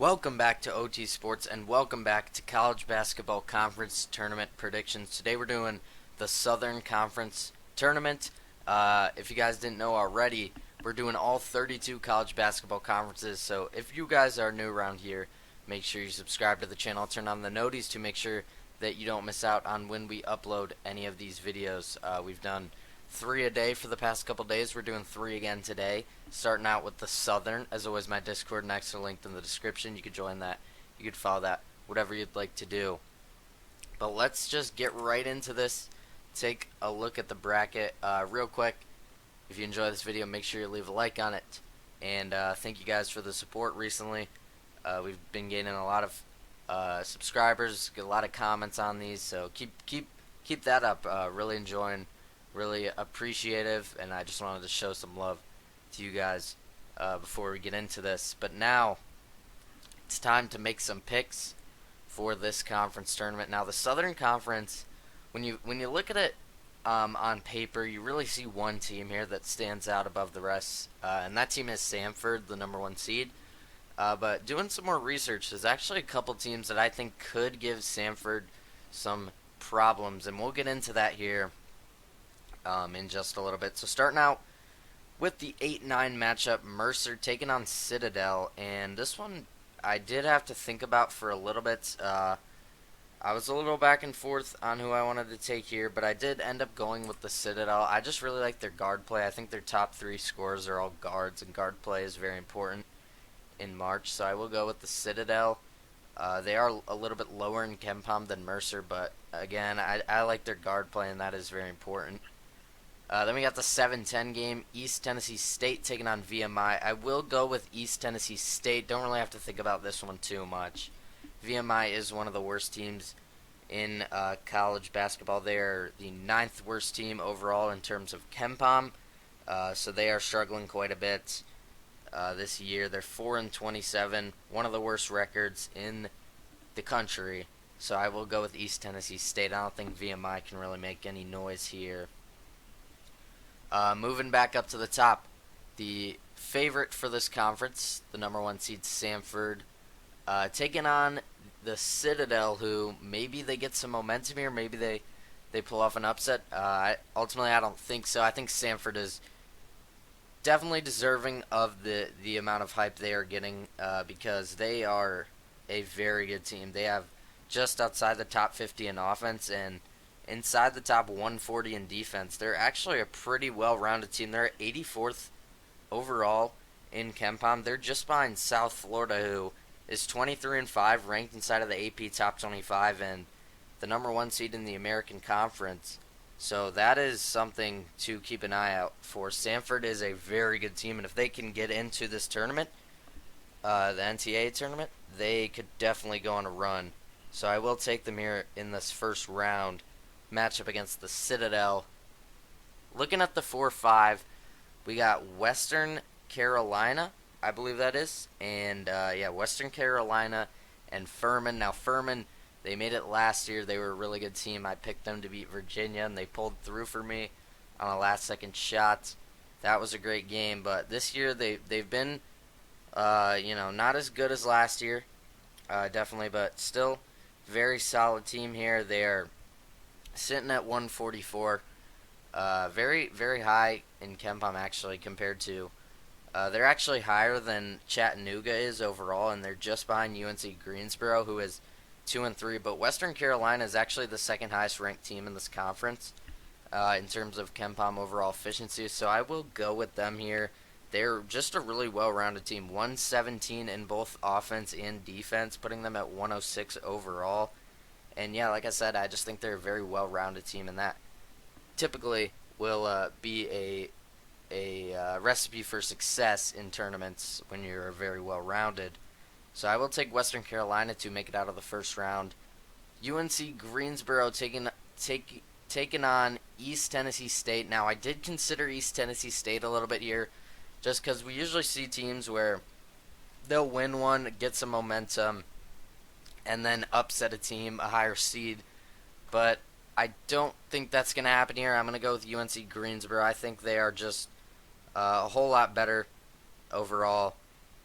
Welcome back to OT Sports and welcome back to College Basketball Conference Tournament Predictions. Today we're doing the Southern Conference Tournament. If you guys didn't know already, we're doing all 32 college basketball conferences. So if you guys are new around here, make sure you subscribe to the channel, turn on the noties to make sure that you don't miss out on when we upload any of these videos. We've done 3 a day for the past couple days. We're doing 3 again today. Starting out with the Southern. As always, my Discord and X are linked in the description. You could join that. You could follow that. Whatever you'd like to do. But let's just get right into this. Take a look at the bracket real quick. If you enjoy this video, make sure you leave a like on it. And thank you guys for the support recently. We've been gaining a lot of subscribers, get a lot of comments on these. So keep that up. Really enjoying. Really appreciative, and I just wanted to show some love to you guys before we get into this. But now it's time to make some picks for this conference tournament. Now the Southern Conference, when you look at it on paper, you really see one team here that stands out above the rest, and that team is Samford, the #1 seed. But doing some more research, there's actually a couple teams that I think could give Samford some problems, and we'll get into that here in just a little bit. So starting out with the 8-9 matchup, Mercer taking on Citadel, and this one I did have to think about for a little bit. I was a little back and forth on who I wanted to take here, but I did end up going with the Citadel. I just really like their guard play. I think their top 3 scorers are all guards, and guard play is very important in March, so I will go with the Citadel. They are a little bit lower in KenPom than Mercer, but again, I like their guard play, and that is very important. Then we got the 7-10 game, East Tennessee State taking on VMI. I will go with East Tennessee State. Don't really have to think about this one too much. VMI is one of the worst teams in college basketball. They're the 9th worst team overall in terms of KenPom, so they are struggling quite a bit this year. They're 4-27, one of the worst records in the country. So I will go with East Tennessee State. I don't think VMI can really make any noise here. Moving back up to the top, the favorite for this conference, the #1 seed Samford, taking on the Citadel, who maybe they get some momentum here, maybe they pull off an upset. Ultimately, I don't think so. I think Samford is definitely deserving of the amount of hype they are getting because they are a very good team. They have just outside the top 50 in offense and inside the top 140 in defense. They're actually a pretty well-rounded team. They're 84th overall in KenPom. They're just behind South Florida, who is 23-5, ranked inside of the AP top 25, and the #1 seed in the American Conference. So that is something to keep an eye out for. Samford is a very good team, and if they can get into this tournament, the NCAA tournament, they could definitely go on a run. So I will take them here in this first round matchup against the Citadel. Looking at the 4-5, we got Western Carolina, I believe that is, and Western Carolina and Furman. Now Furman, they made it last year. They were a really good team. I picked them to beat Virginia, and they pulled through for me on a last-second shot. That was a great game, but this year they've been, not as good as last year, definitely, but still very solid team here. They're sitting at 144, very, very high in KenPom actually compared to, they're actually higher than Chattanooga is overall, and they're just behind UNC Greensboro, who is 2-3. But Western Carolina is actually the second highest ranked team in this conference in terms of KenPom overall efficiency. So I will go with them here. They're just a really well-rounded team, 117 in both offense and defense, putting them at 106 overall. And yeah, like I said, I just think they're a very well-rounded team, and that typically will be a recipe for success in tournaments when you're very well-rounded. So I will take Western Carolina to make it out of the first round. UNC Greensboro taking on East Tennessee State. Now, I did consider East Tennessee State a little bit here, just because we usually see teams where they'll win one, get some momentum, and then upset a team, a higher seed. But I don't think that's going to happen here. I'm going to go with UNC Greensboro. I think they are just a whole lot better overall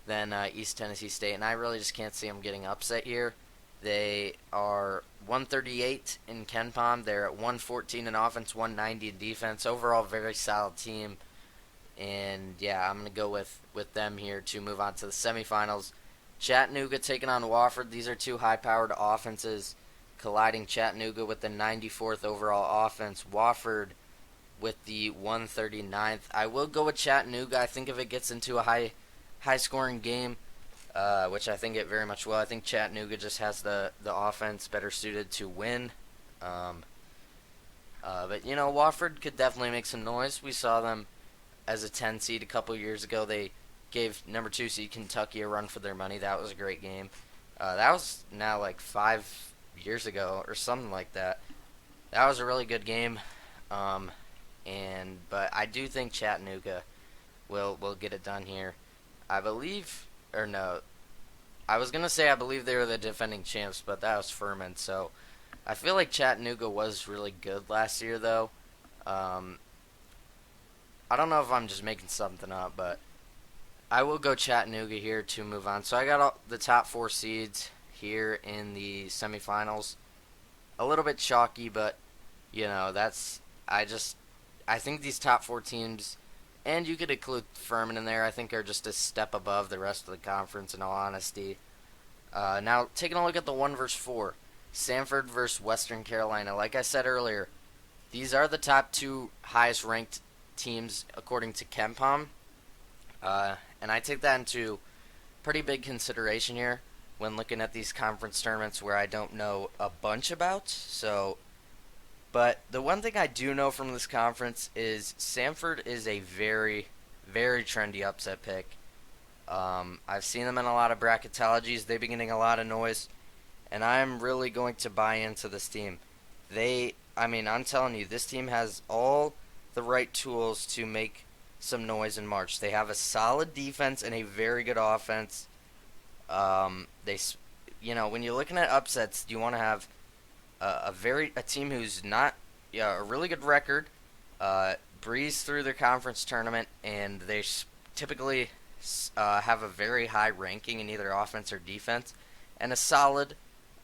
than East Tennessee State, and I really just can't see them getting upset here. They are 138 in KenPom. They're at 114 in offense, 190 in defense. Overall, very solid team. And yeah, I'm gonna go with them here to move on to the semifinals. Chattanooga taking on Wofford. These are two high-powered offenses colliding. Chattanooga with the 94th overall offense. Wofford with the 139th. I will go with Chattanooga. I think if it gets into a high-scoring game, which I think it very much will. I think Chattanooga just has the offense better suited to win. But, Wofford could definitely make some noise. We saw them as a 10 seed a couple years ago. They gave number 2 seed Kentucky a run for their money. That was a great game. That was now like 5 years ago or something like that. That was a really good game. But I do think Chattanooga will get it done here. I believe, or no, I was gonna say I believe they were the defending champs, but that was Furman. So I feel like Chattanooga was really good last year, though. I don't know if I'm just making something up, but I will go Chattanooga here to move on. So I got all the top 4 seeds here in the semifinals. A little bit chalky, but I think these top 4 teams, and you could include Furman in there, I think are just a step above the rest of the conference, in all honesty. Now, taking a look at the 1 versus 4, Samford versus Western Carolina. Like I said earlier, these are the top 2 highest ranked teams according to KenPom. And I take that into pretty big consideration here when looking at these conference tournaments where I don't know a bunch about. But the one thing I do know from this conference is Samford is a very, very trendy upset pick. I've seen them in a lot of bracketologies. They've been getting a lot of noise, and I'm really going to buy into this team. I'm telling you, this team has all the right tools to make some noise in March. They have a solid defense and a very good offense. When you're looking at upsets, you want to have a team who's not a really good record, breeze through their conference tournament, and they typically have a very high ranking in either offense or defense, and a solid,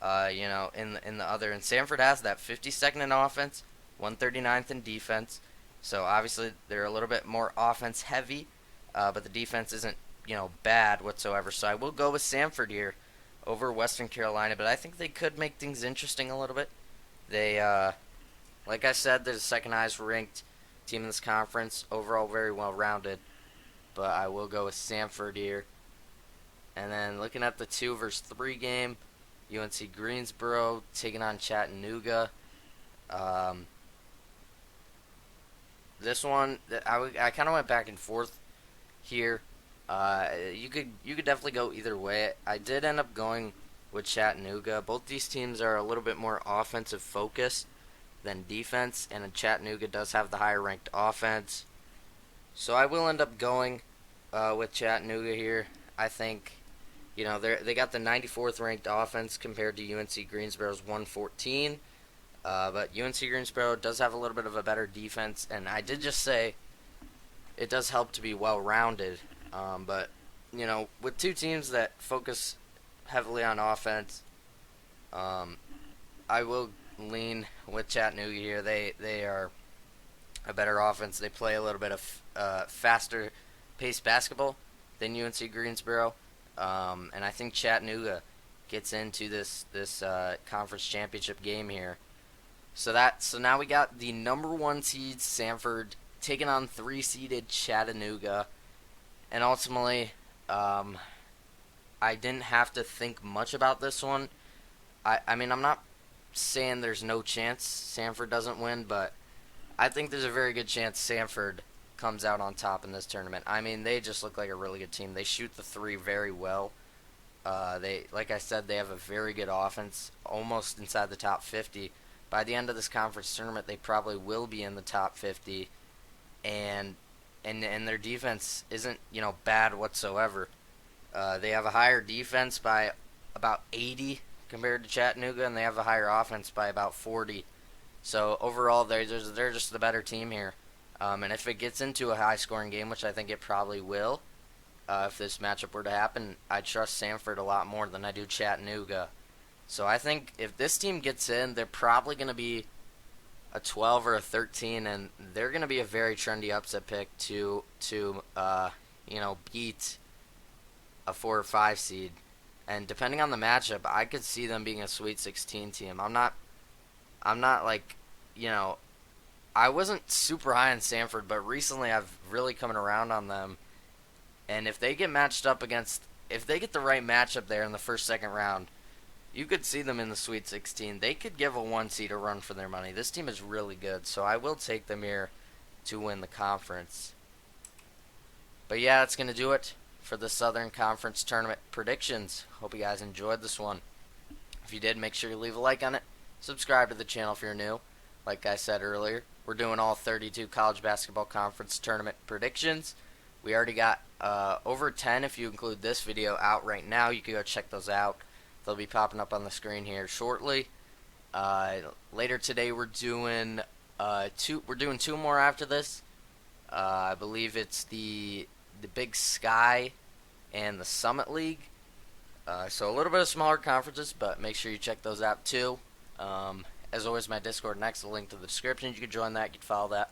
in the other. And Samford has that 52nd in offense, 139th in defense. So obviously they're a little bit more offense heavy, but the defense isn't bad whatsoever. So I will go with Samford here over Western Carolina, but I think they could make things interesting a little bit. They, like I said, they're the second highest ranked team in this conference. Overall, very well rounded, but I will go with Samford here. And then looking at the 2 versus 3 game, UNC Greensboro taking on Chattanooga. This one, I kind of went back and forth here. You could definitely go either way. I did end up going with Chattanooga. Both these teams are a little bit more offensive focused than defense, and Chattanooga does have the higher ranked offense. So I will end up going with Chattanooga here. I think they got the 94th ranked offense compared to UNC Greensboro's 114. But UNC Greensboro does have a little bit of a better defense, and I did just say it does help to be well-rounded. But, with 2 teams that focus heavily on offense, I will lean with Chattanooga here. They are a better offense. They play a little bit of faster-paced basketball than UNC Greensboro, and I think Chattanooga gets into this conference championship game here. So now we got the number 1 seed Samford taking on 3-seeded Chattanooga, and ultimately, I didn't have to think much about this one. I'm not saying there's no chance Samford doesn't win, but I think there's a very good chance Samford comes out on top in this tournament. They just look like a really good team. They shoot the 3 very well. Like I said, they have a very good offense, almost inside the top 50. By the end of this conference tournament, they probably will be in the top 50, and their defense isn't bad whatsoever. They have a higher defense by about 80 compared to Chattanooga, and they have a higher offense by about 40. So overall, they're just the better team here. And if it gets into a high-scoring game, which I think it probably will, if this matchup were to happen, I trust Samford a lot more than I do Chattanooga. So I think if this team gets in, they're probably going to be a 12 or a 13, and they're going to be a very trendy upset pick to beat a 4 or 5 seed. And depending on the matchup, I could see them being a Sweet 16 team. I'm not like, you know, I wasn't super high on Samford, but recently I've really coming around on them. And if they get matched up against, if they get the right matchup there in the first, second round, you could see them in the Sweet 16. They could give a 1 seed a run for their money. This team is really good, so I will take them here to win the conference. But yeah, that's going to do it for the Southern Conference Tournament predictions. Hope you guys enjoyed this one. If you did, make sure you leave a like on it. Subscribe to the channel if you're new. Like I said earlier, we're doing all 32 college basketball conference tournament predictions. We already got over 10 if you include this video out right now. You can go check those out. They'll be popping up on the screen here shortly. Later today we're doing two more after this. I believe it's the Big Sky and the Summit League. So a little bit of smaller conferences, but make sure you check those out too. As always, my Discord next, the link to the description. You can join that, you can follow that,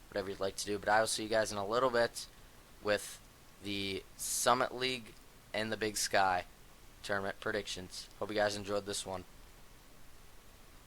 whatever you'd like to do. But I will see you guys in a little bit with the Summit League and the Big Sky tournament predictions. Hope you guys enjoyed this one.